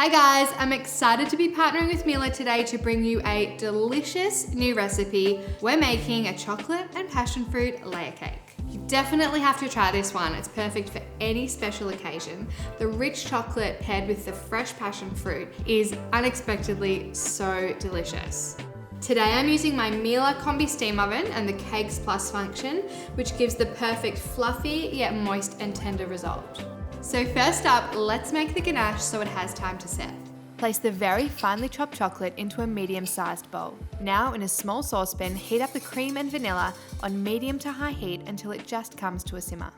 Hi guys, I'm excited to be partnering with Mila today to bring you a delicious new recipe. We're making a chocolate and passion fruit layer cake. You definitely have to try this one. It's perfect for any special occasion. The rich chocolate paired with the fresh passion fruit is unexpectedly so delicious. Today I'm using my Mila Combi Steam Oven and the Cakes Plus function, which gives the perfect fluffy yet moist and tender result. So first up, let's make the ganache so it has time to set. Place the very finely chopped chocolate into a medium-sized bowl. Now in a small saucepan, heat up the cream and vanilla on medium to high heat until it just comes to a simmer.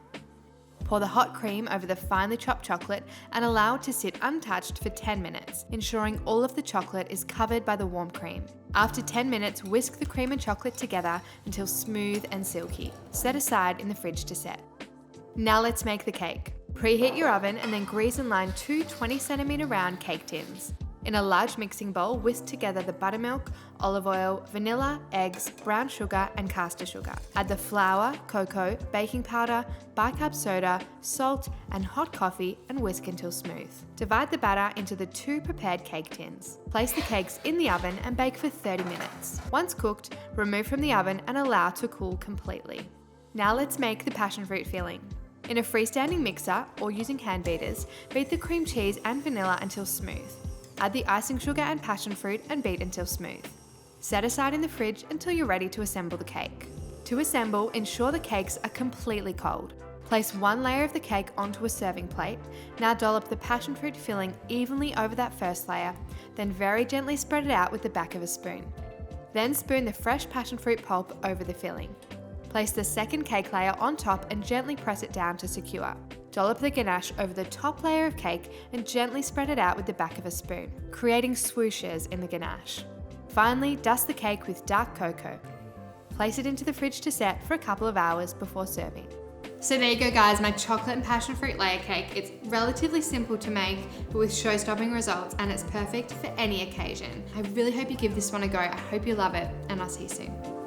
Pour the hot cream over the finely chopped chocolate and allow it to sit untouched for 10 minutes, ensuring all of the chocolate is covered by the warm cream. After 10 minutes, whisk the cream and chocolate together until smooth and silky. Set aside in the fridge to set. Now let's make the cake. Preheat your oven and then grease and line two 20cm round cake tins. In a large mixing bowl, whisk together the buttermilk, olive oil, vanilla, eggs, brown sugar, and caster sugar. Add the flour, cocoa, baking powder, bicarb soda, salt, and hot coffee and whisk until smooth. Divide the batter into the two prepared cake tins. Place the cakes in the oven and bake for 30 minutes. Once cooked, remove from the oven and allow to cool completely. Now let's make the passion fruit filling. In a freestanding mixer or using hand beaters, beat the cream cheese and vanilla until smooth. Add the icing sugar and passion fruit and beat until smooth. Set aside in the fridge until you're ready to assemble the cake. To assemble, ensure the cakes are completely cold. Place one layer of the cake onto a serving plate. Now dollop the passion fruit filling evenly over that first layer, then very gently spread it out with the back of a spoon. Then spoon the fresh passion fruit pulp over the filling. Place the second cake layer on top and gently press it down to secure. Dollop the ganache over the top layer of cake and gently spread it out with the back of a spoon, creating swooshes in the ganache. Finally, dust the cake with dark cocoa. Place it into the fridge to set for a couple of hours before serving. So there you go guys, my chocolate and passion fruit layer cake. It's relatively simple to make, but with show-stopping results, and it's perfect for any occasion. I really hope you give this one a go. I hope you love it, and I'll see you soon.